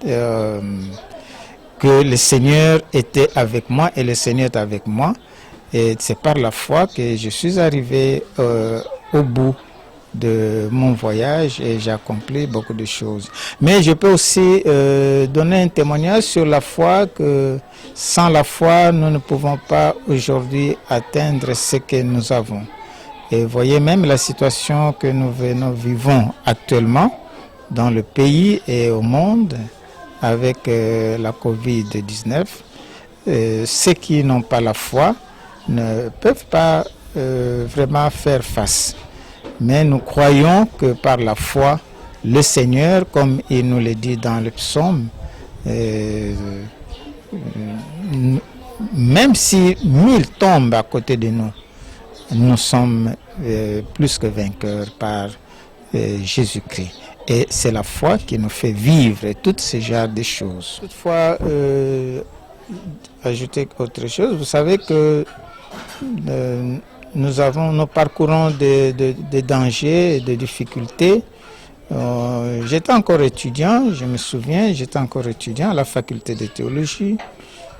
que le Seigneur était avec moi et le Seigneur est avec moi. Et c'est par la foi que je suis arrivé au bout de mon voyage et j'ai accompli beaucoup de choses. Mais je peux aussi donner un témoignage sur la foi, que sans la foi, nous ne pouvons pas aujourd'hui atteindre ce que nous avons. Et voyez même la situation que nous vivons actuellement dans le pays et au monde avec la Covid-19. Ceux qui n'ont pas la foi ne peuvent pas vraiment faire face. Mais nous croyons que par la foi, le Seigneur, comme il nous le dit dans le psaume, même si 1000 tombent à côté de nous, nous sommes plus que vainqueurs par Jésus-Christ. Et c'est la foi qui nous fait vivre tout ce genre de choses. Toutefois, ajouter autre chose, vous savez que nous parcourons des dangers et des difficultés. J'étais encore étudiant, je me souviens, j'étais encore étudiant à la faculté de théologie.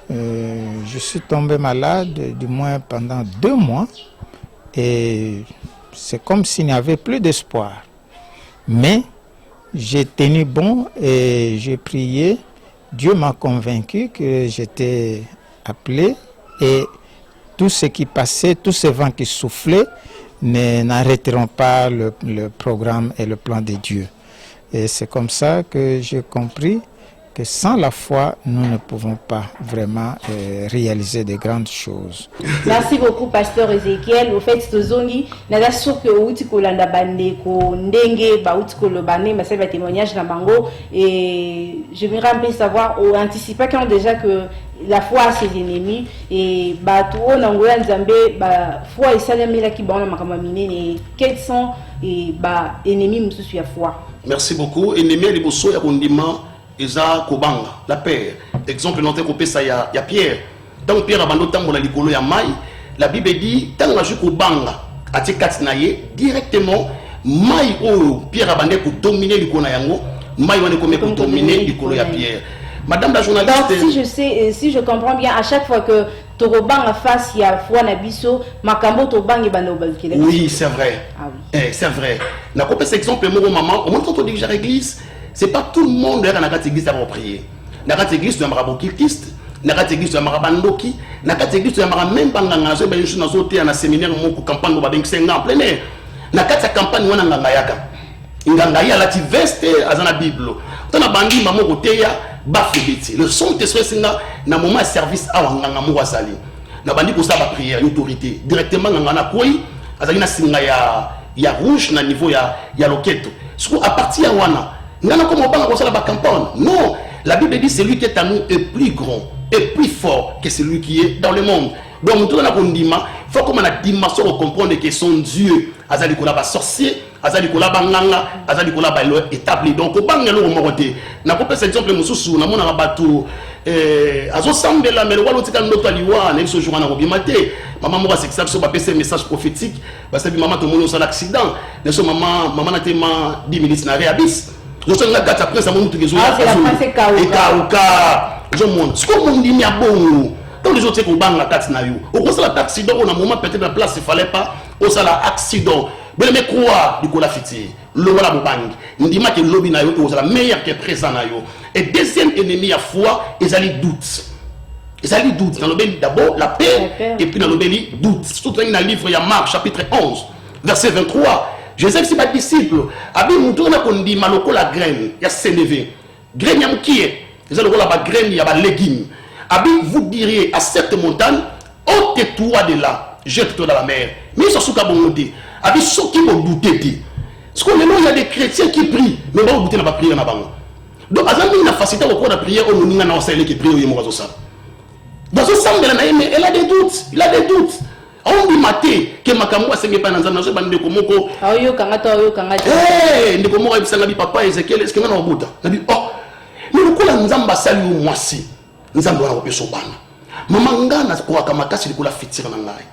Je suis tombé malade, du moins pendant 2 mois, et c'est comme s'il n'y avait plus d'espoir. Mais j'ai tenu bon et j'ai prié. Dieu m'a convaincu que j'étais appelé et tout ce qui passait, tous ces vents qui soufflaient n'arrêteront pas le programme et le plan de Dieu. Et c'est comme ça que j'ai compris que sans la foi, nous ne pouvons pas vraiment réaliser de grandes choses. Merci beaucoup, Pasteur Ezekiel. Au fait, Tozongi, nada sûr que outi kolanda bande ko ndenge ba outi kolobane, mais ça va témoignage na bango et je voudrais un peu savoir ou anticiper quand déjà que la foi a ses ennemis et ba tout nangoya nzambe ba foi et salamela ki ba na makama minene, quels sont et ba ennemis mususu ya foi. Merci beaucoup. Ennemi liboso ya kondima eza kobanga la paix. Exemple notre copé ça ya Pierre. Tant Pierre abando tambola likolo ya mai, la Bible dit tant la juko banga ati katinaye directement mai o Pierre abande ko dominer likolo yango, mai wane ko dominer likolo ya Pierre. Madame la journaliste. Donc si je comprends bien, à chaque fois que Torobang face il y a foi na biso, makambo Torobang et bano bazikele. Oui, c'est vrai. Ah oui. C'est vrai. Na copé cet exemple mon maman, au moment où on dit que j'ai l'église, c'est pas tout le monde qui a une église à prier. Dans l'église, tu as un marabokiste, dans l'église, tu as un marabandoki, dans l'église, tu as même pas un séminaire, une campagne de 5 ans en plein air. Dans la campagne, tu as un ngayaka. Ngaya la ti veste à la Bible. Tu as un bandi, maman, côté ya, bafébiti. Le son te soit na moment de service à wanganga mo wasali. Na bandi ko sa ba prière, autorité. Directement ngana koi, azali na singa ya rouge na niveau ya loketo. À partir ya wana, non, la Bible dit celui qui est à nous est plus grand et plus fort que celui qui est dans le monde. Donc, il faut qu'on ait la dimension de comprendre que son Dieu, azali kola ba sorcier, azali kola ba nganga, azali kola ba établi. Donc, au bang ngelo mokote. Na ko pesa exemple mususu na mona bato azo sambela mais walo tika ndoto aliwa na ce jour na robimate. Maman moi c'est ça que so ba pesa message prophétique, parce que maman to mono sur l'accident. Ne so maman na tema 10 minutes na réabis. Je suis là gata après ça mon tout ah c'est la face Kauka. Je monte. Ce qu'on dit mi a bon. Dans les autres, on bang la taxe na yo. Au cause de l'accident, on a un moment peut-être la place, il fallait pas. Au sala accident. Mais me croire du coup la fiti. Le voilà bang. On dit que le lobby na yo, c'est la meilleure qui est présent na yo. Et deuxième ennemi à foi, ils allaient doute. Ils allaient doute. Dans le béni d'abord la paix et puis dans le béni doute. Surtout dans le livre il y a Marc chapitre 11 verset 23. Joseph c'est pas disciple. Abi mutu na kondi maloko la graine, il y a s'élever. Graine yam qui est. Ils allaient la graine, il y a ba légumes. Abi vous diriez à cette montagne, ôte-toi de là, jette-toi dans la mer. Mais ils sont sous kabongoté. Abi ceux qui vont douter. Parce que maintenant il y a des chrétiens qui prient, mais bon douter n'a pas prié na bango. Donc azami na facilité au cours de prière au moninga na osale qui prie au yemozo ça. Dans ce sens mais elle a des doutes, il a des doutes. On dit maté que makambo asenge pa na nzambe bande ko moko. Ayo kangata. Ndeko moko ebisanga bi papa Ezekiel est-ce que na obuta? Na bi oh. Mais le ko la nzamba sali au mwasi. Nzambe wana kopeso bana. Mama ngana kwa kama kasi likula fitira na ngai.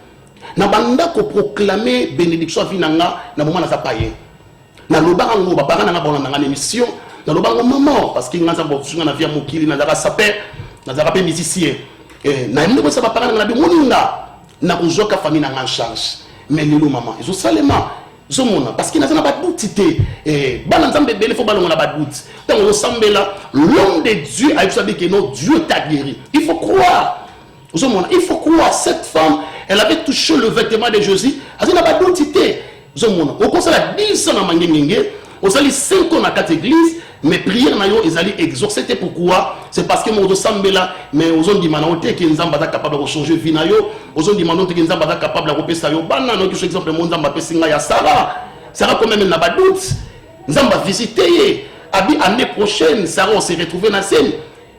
na banda ko proclamer bénédiction vinanga na moment na paye na loba ngo ba parana na bona na émission na loba ngo maman parce que ngaza bo sunga na via mokili na zaka saper na zaka pe musicien na mne ko sa ba parana na bi moninga na kuzoka famille na en charge mais lelo maman ils ont salement zomona parce que na zana ba doutité bana nzambe bele fo balonga na ba doute tant on sambela l'homme de Dieu a dit que non Dieu t'a guéri il faut croire zomona il faut croire cette femme elle avait touché le vêtement de Jésus a zana ba doutité zomona au conseil la 10 ans na mangengenge au sali 5 ans na 4 églises mais prière na yo ezali exaucé pourquoi c'est parce que mon sambela mais aux on dit manaote que nzamba ta capable de changer vie na yo aux on dit manaote que nzamba ta capable de repesa yo bana no ki exemple mon nzamba pesinga ya Sarah quand même n'a pas doute nzamba visiter abi année prochaine Sarah on s'est retrouvé dans scène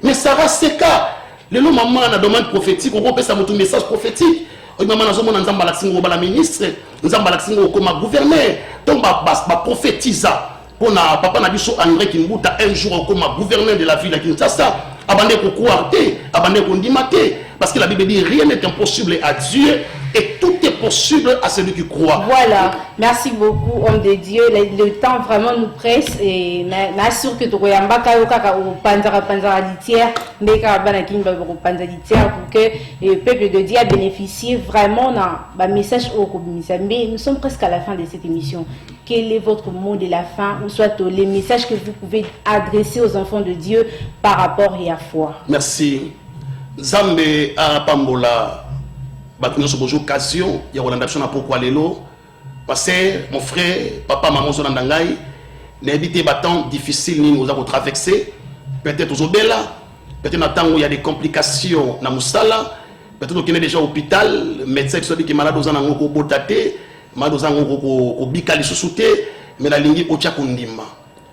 mais Sarah c'est cas le long maman na demande prophétique on repesa mon message prophétique maman na zomona nzamba la singo ba la ministre nzamba la singo comme gouverneur donc ba prophétisa pour na papa na biso André Kimbuta un jour comme gouverneur de la ville de Kinshasa abandé ko kouarté abandé ko ndimate parce que la Bible dit rien n'est impossible à Dieu et tout est possible à celui qui croit. Voilà, merci beaucoup homme de Dieu, le temps vraiment nous presse et n'assure que tu koyamba kayo kaka au panzara litière mais bana kimba au panzara litière pour que le peuple de Dieu a bénéficié vraiment d'un message au communisme. Mais nous sommes presque à la fin de cette émission. Quel est votre mot de la fin ou soit les messages que vous pouvez adresser aux enfants de Dieu par rapport à la foi? Merci. Zambe a pambola bakino so bojo occasion ya kolandapso na pourquoi lelo parce que mon frère papa maman so ndangai n'habite battant difficile ni nous avons traversé peut-être aux obela peut-être na tango il y a des complications na musala peut-être qu'il est déjà au hôpital médecin qui dit que malade aux anango ko botate malade aux anango ko bikali susute mais la ligne otia kundima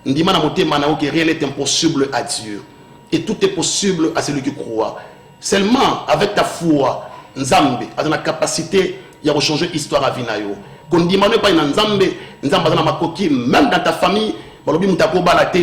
ndima na motema na que rien n'est impossible à Dieu et tout est possible à celui qui croit. Seulement avec ta foi, Nzambe a la capacité de changer l'histoire à Vinayo. Qu'on ne demande pas Nzambe, Nzambe a makoki, même dans ta famille,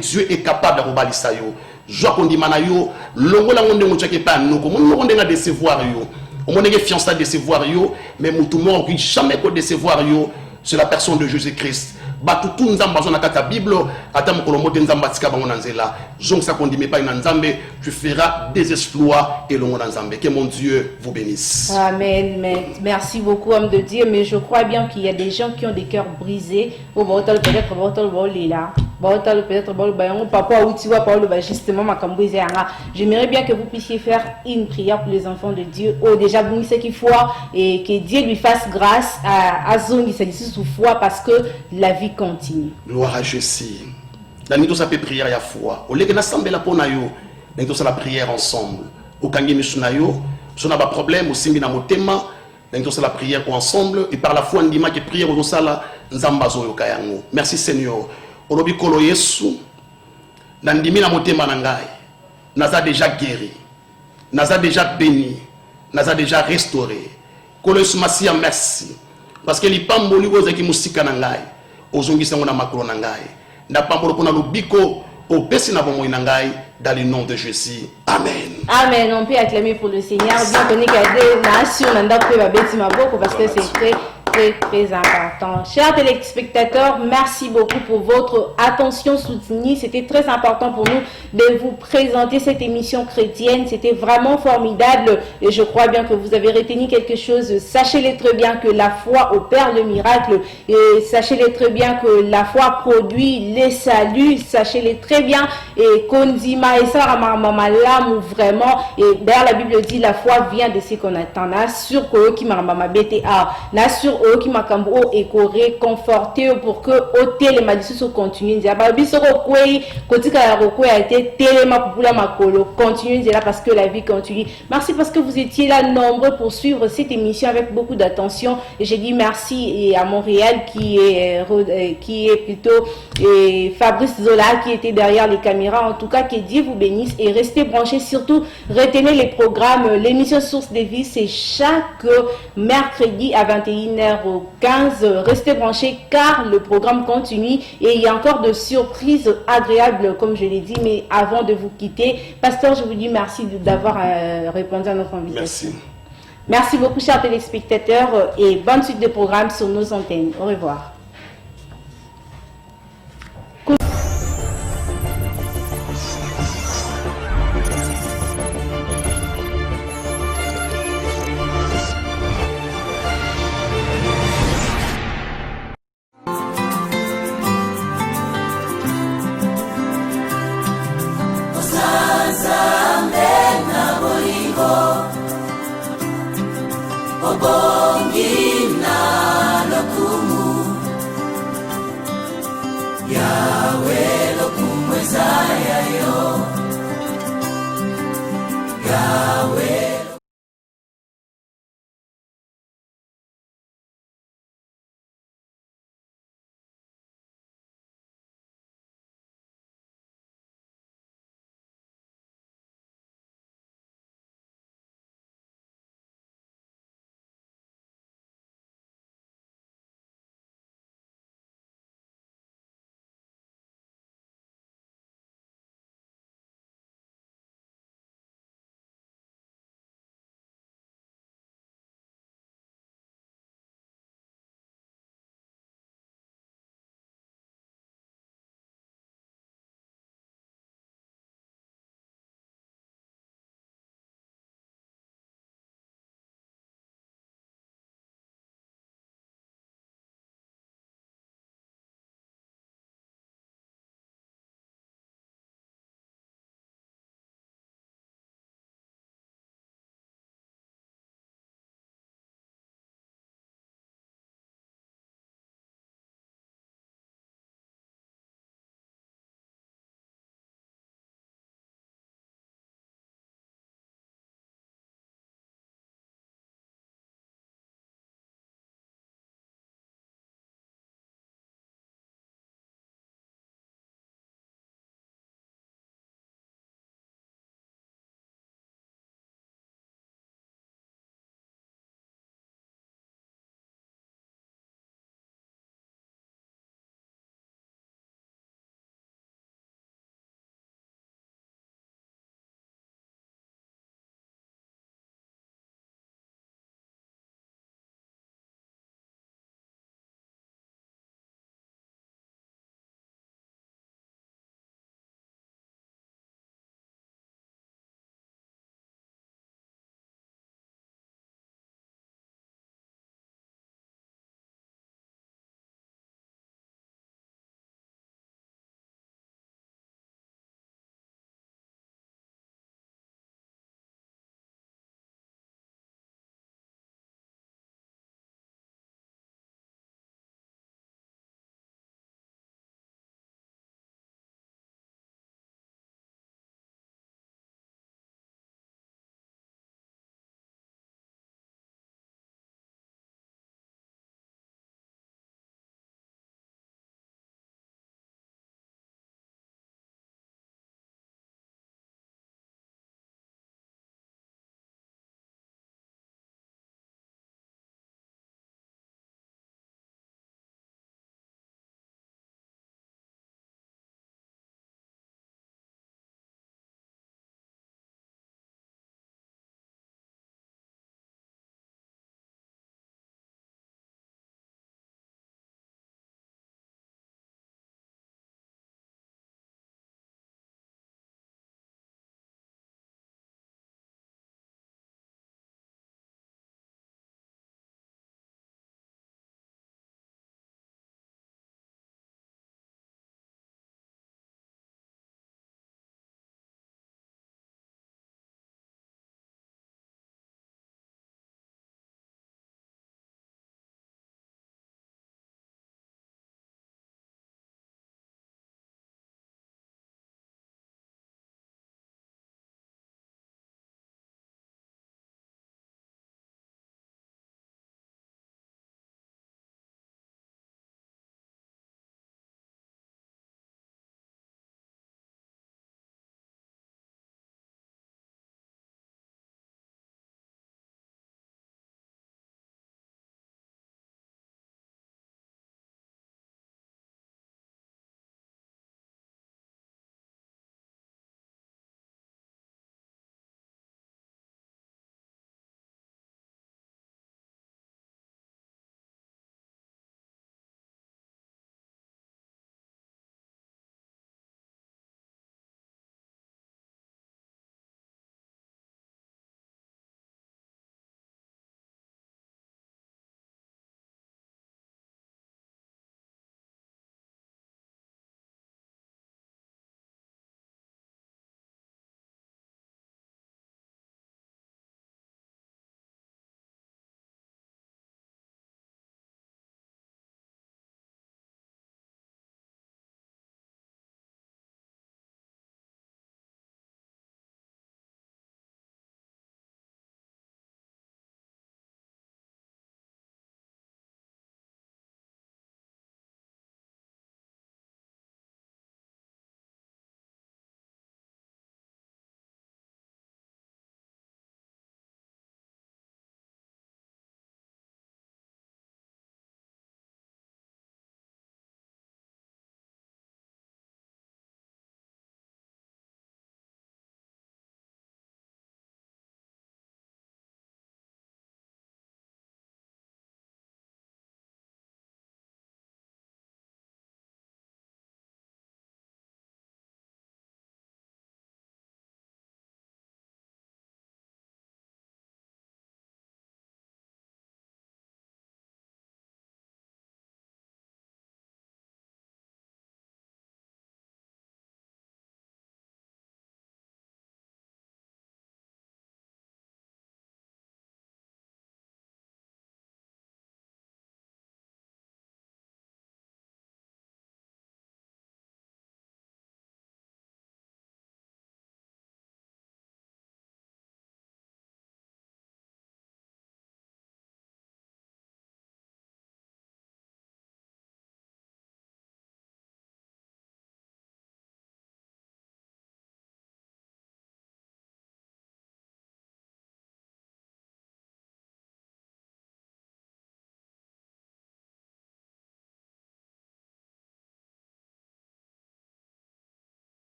Dieu est capable de rebali ça yo. Je qu'on dit manayo, longo la monde mo tcheke pas nous, comme on a décevoir yo. On a fiancé décevoir yo, mais mutu mort qui jamais ko décevoir yo, c'est la personne de Jésus-Christ. Batutu nzamba zona kata Bible ata mokolo mote nzamba tika bango na nzela donc ça qu'on dit mais pas na nzambe tu feras des exploits et longo na nzambe que mon Dieu vous bénisse. Amen. Merci beaucoup homme de Dieu mais je crois bien qu'il y a des gens qui ont des cœurs brisés au botal peut-être botal bolila botal peut-être bol bayon papa ou tu vois Paul va justement makamboise anga j'aimerais bien que vous puissiez faire une prière pour les enfants de Dieu oh déjà bon c'est qu'il faut et que Dieu lui fasse grâce à zongi ça sous foi parce que la vie continue. Gloire à Jésus. Dans nous ça peut prier à la foi. Au lieu que nous ensemble la pour nayo, nous ça la prière ensemble. Au kangi misunayo, si on a pas problème au simbi na motema, nous ça la prière ensemble et par la foi ndima que prière au sala nzamba zo yokayango. Merci Seigneur. Olobi kolo Yesu na ndimi na motema na ngai. Naza déjà guéri. Naza déjà béni. Naza déjà restauré. Kolo Yesu masia merci. Parce que li pamboli ko zaki musika na ngai. Ozongisa ngona makolo na ngai na pambolo pona lobiko opesi na bomo na ngai dans le nom de Jésus. Amen. Amen. On peut acclamer pour le Seigneur. Bien connu qu'il y a des nations nanda peut ba beti maboko parce que c'est très important. Chers téléspectateurs, merci beaucoup pour votre attention soutenue. C'était très important pour nous de vous présenter cette émission chrétienne. C'était vraiment formidable et je crois bien que vous avez retenu quelque chose. Sachez-le très bien que la foi opère le miracle et sachez-le très bien que la foi produit les saluts. Sachez-le très bien et Kondima et ça Malam vraiment et d'ailleurs la Bible dit la foi vient de ce qu'on attend. Na sur qui mama BTA, na sur qui makambo et réconforté pour que hôtel les malicieux continuent dire ba biso ko kwei kotika ya roko a été telema popula makolo continue là parce que la vie continue. Merci parce que vous étiez là nombreux pour suivre cette émission avec beaucoup d'attention et j'ai dit merci et à Montréal qui est plutôt Fabrice Zola qui était derrière les caméras. En tout cas que Dieu vous bénisse et restez branchés, surtout retenez les programmes. L'émission Source de Vie c'est chaque mercredi à 21h15. Restez branchés car le programme continue et il y a encore de surprises agréables comme je l'ai dit. Mais avant de vous quitter, pasteur, je vous dis merci d'avoir répondu à notre invitation. Merci. Merci beaucoup, chers téléspectateurs, et bonne suite de programme sur nos antennes. Au revoir. Obongi na lokumu Yahweh lokumu Ezayayo Yahweh